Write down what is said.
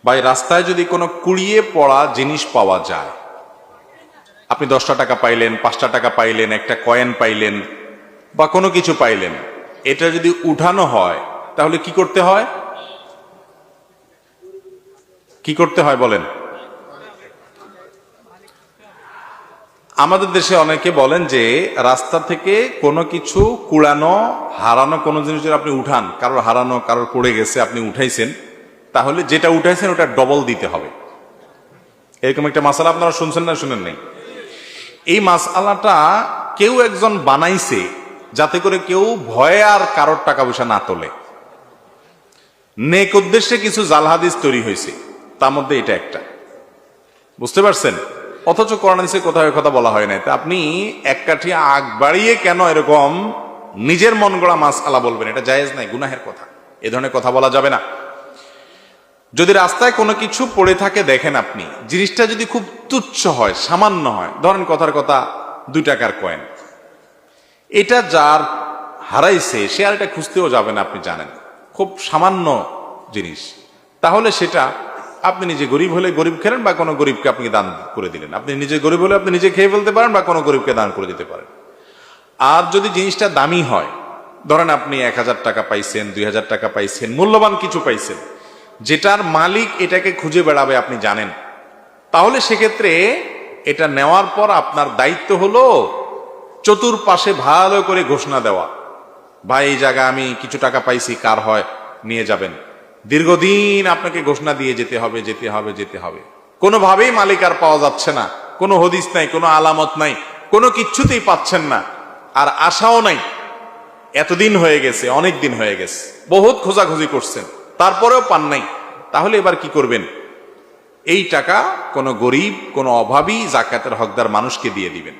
ভাই রাস্তায় যদি কোনো কুড়িয়ে পড়া জিনিস পাওয়া যায়, আপনি 10টা টাকা পাইলেন, 5টা টাকা পাইলেন, একটা কয়েন পাইলেন বা কোনো কিছু পাইলেন, এটা যদি উঠানো হয় তাহলে কি করতে হয়? কি করতে হয় বলেন? আমাদের দেশে অনেকে বলেন যে রাস্তা থেকে কোনো কিছু কুড়ানো, হারানো কোনো জিনিস যদি আপনি উঠান, কারোর হারানো, কারোর পড়ে গেছে, আপনি উঠাইছেন, তাহলে যেটা উঠাইছেন ওটা ডবল দিতে হবে। এরকম একটা মাসালা আপনারা শুনছেন না শুনেন নাই? এই মাসালাটা কেউ একজন বানাইছে যাতে করে কেউ ভয়ে আর কারোর টাকা পয়সা না তোলে। নেক উদ্দেশ্যে কিছু জাল হাদিস তৈরি হয়েছে, তার মধ্যে এটা একটা। বুঝতে পারছেন? অথচ কোরআন হাদিসে কোথাও কথা বলা হয় না। তা আপনি এক কাঠি আগ বাড়িয়ে কেন এরকম নিজের মন গড়া মাসআলা বলবেন? এটা জায়েজ নাই, গুনাহের কথা। এ ধরনের কথা বলা যাবে না। যদি রাস্তায় কোনো কিছু পড়ে থাকে দেখেন আপনি, জিনিসটা যদি খুব তুচ্ছ হয়, সামান্য হয়, ধরেন কথার কথা 2 টাকার কয়েন, এটা যার হারাইছে সে আর এটা খুঁজতেও যাবে না, আপনি জানেন খুব সামান্য জিনিস, তাহলে সেটা আপনি নিজে গরিব হলে গরিব খেলেন বা কোনো গরিবকে আপনি দান করে দিলেন। আপনি নিজে গরিব হলে আপনি নিজে খেয়ে ফেলতে পারেন বা কোনো গরিবকে দান করে দিতে পারেন। আর যদি জিনিসটা দামি হয়, ধরেন আপনি 1000 টাকা পাইছেন, 2000 টাকা পাইছেন, মূল্যবান কিছু পাইছেন, যেটার মালিক এটাকে খুঁজে বেড়াবে আপনি জানেন, তাহলে সেক্ষেত্রে এটা নেওয়ার পর আপনার দায়িত্ব হলো চতুর্পাশে ভালো করে ঘোষণা দেওয়া, ভাই এই জায়গা আমি কিছু টাকা পাইছি, কার হয় নিয়ে যাবেন। দীর্ঘদিন আপনাকে ঘোষণা দিয়ে যেতে হবে, যেতে হবে, যেতে হবে। কোনোভাবেই মালিক আর পাওয়া যাচ্ছে না, কোনো হদিস নাই, কোনো আলামত নাই, কোনো কিচ্ছুতেই পাচ্ছেন না, আর আশাও নাই। এতদিন হয়ে গেছে, অনেক দিন হয়ে গেছে, বহুত খোঁজাখুঁজি করছেন, তারপরেও পান নাই। তাহলে এবার কি করবেন? এই টাকা কোনো গরিব, কোনো অভাবী, জাকাতের হকদার মানুষকে দিয়ে দিবেন।